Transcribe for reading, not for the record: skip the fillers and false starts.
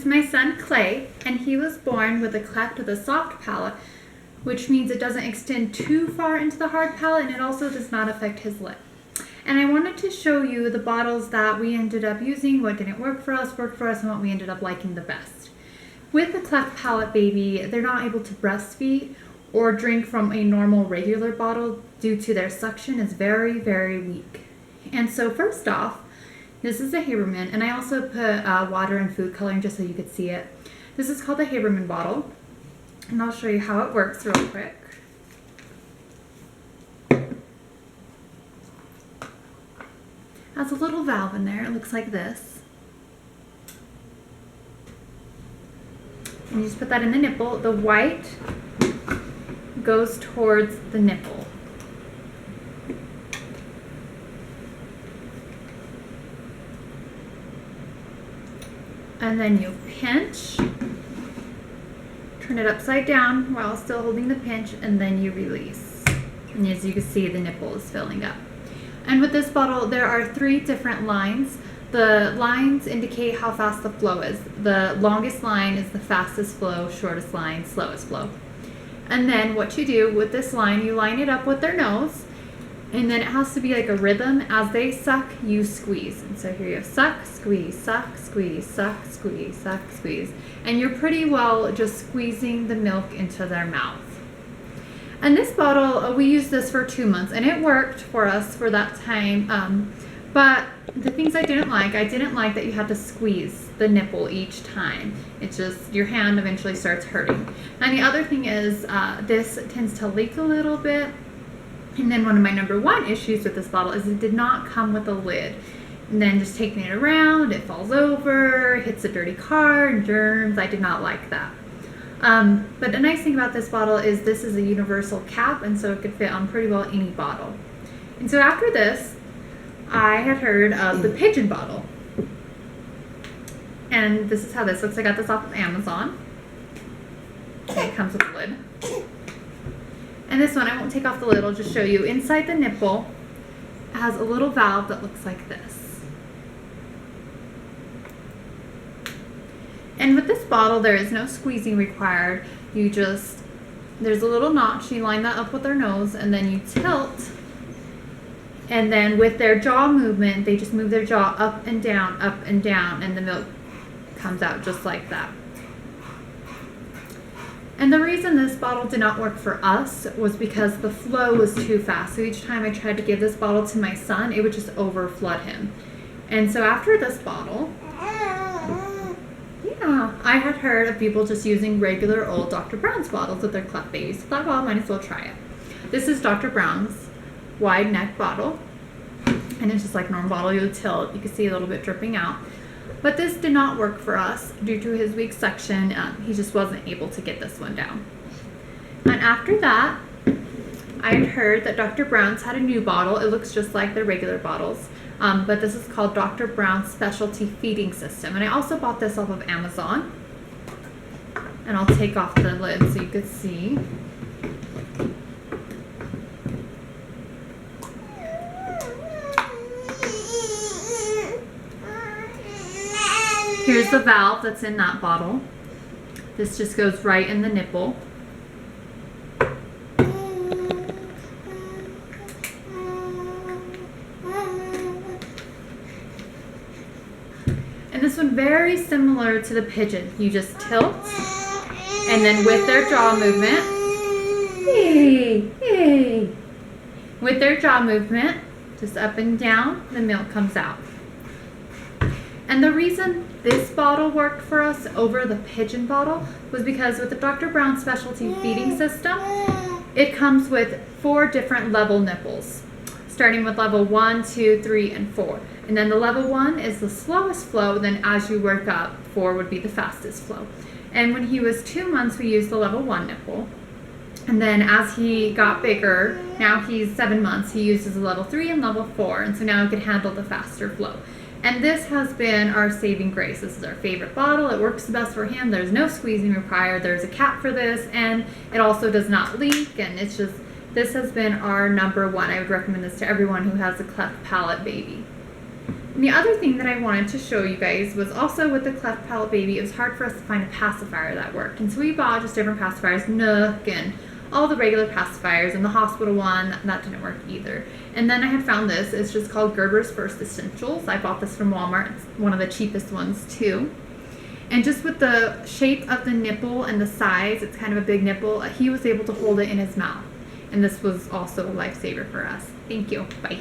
my son Clay, and he was born with a cleft of the soft palate, which means it doesn't extend too far into the hard palate, and it also does not affect his lip. And I wanted to show you the bottles that we ended up using, what didn't work for us, and what we ended up liking the best. With the Cleft Palate baby, they're not able to breastfeed or drink from a normal regular bottle due to their suction is very, very weak. And so first off, this is the Haberman, and I also put water and food coloring just so you could see it. This is called the Haberman bottle, and I'll show you how it works real quick. Has a little valve in there. It looks like this. And you just put that in the nipple. The white goes towards the nipple. And then you pinch, turn it upside down while still holding the pinch, and then you release. And as you can see, the nipple is filling up. And with this bottle, there are 3 different lines. The lines indicate how fast the flow is. The longest line is the fastest flow, shortest line, slowest flow. And then what you do with this line, you line it up with their nose, and then it has to be like a rhythm. As they suck, you squeeze. And so here you have suck, squeeze, suck, squeeze, suck, squeeze, suck, squeeze. And you're pretty well just squeezing the milk into their mouth. And this bottle, we used this for 2 months, and it worked for us for that time. But the things I didn't like that you had to squeeze the nipple each time. It's just, your hand eventually starts hurting. And the other thing is, this tends to leak a little bit. And then one of my number 1 issues with this bottle is it did not come with a lid. And then just taking it around, it falls over, hits a dirty car, germs. I did not like that. But the nice thing about this bottle is this is a universal cap, and so it could fit on pretty well any bottle. And so after this, I had heard of the pigeon bottle. And this is how this looks. I got this off of Amazon. Okay, it comes with a lid. And this one, I won't take off the lid, I'll just show you. Inside the nipple, it has a little valve that looks like this. And with this bottle, there is no squeezing required. There's a little notch, you line that up with their nose, and then you tilt. And then with their jaw movement, they just move their jaw up and down, and the milk comes out just like that. And the reason this bottle did not work for us was because the flow was too fast. So each time I tried to give this bottle to my son, it would just overflood him. And so after this bottle, I had heard of people just using regular old Dr. Brown's bottles with their Cleft babies. So I thought, well, I might as well try it. This is Dr. Brown's wide neck bottle. And it's just like a normal bottle. You would tilt. You can see a little bit dripping out. But this did not work for us due to his weak suction. He just wasn't able to get this one down. And after that, I had heard that Dr. Brown's had a new bottle. It looks just like their regular bottles. But this is called Dr. Brown's Specialty Feeding System. And I also bought this off of Amazon. And I'll take off the lid so you can see. Here's the valve that's in that bottle. This just goes right in the nipple. And this one very similar to the pigeon. You just tilt, and then with their jaw movement, with their jaw movement, just up and down, the milk comes out. And the reason this bottle worked for us over the pigeon bottle was because with the Dr. Brown Specialty Feeding System, it comes with 4 different level nipples, starting with level 1, 2, 3, and 4. And then the level 1 is the slowest flow, then as you work up, 4 would be the fastest flow. And when he was 2 months, we used the level 1 nipple. And then as he got bigger, now he's 7 months, he uses a level 3 and level 4. And so now he can handle the faster flow. And this has been our saving grace. This is our favorite bottle. It works the best for him. There's no squeezing required. There's a cap for this, and it also does not leak. And it's just, this has been our number 1. I would recommend this to everyone who has a Cleft Palate baby. And the other thing that I wanted to show you guys was also with the Cleft Palate Baby, it was hard for us to find a pacifier that worked. And so we bought just different pacifiers, Nook and all the regular pacifiers, and the hospital one, that didn't work either. And then I had found this, it's just called Gerber's First Essentials. I bought this from Walmart, it's one of the cheapest ones too. And just with the shape of the nipple and the size, it's kind of a big nipple, he was able to hold it in his mouth. And this was also a lifesaver for us. Thank you. Bye.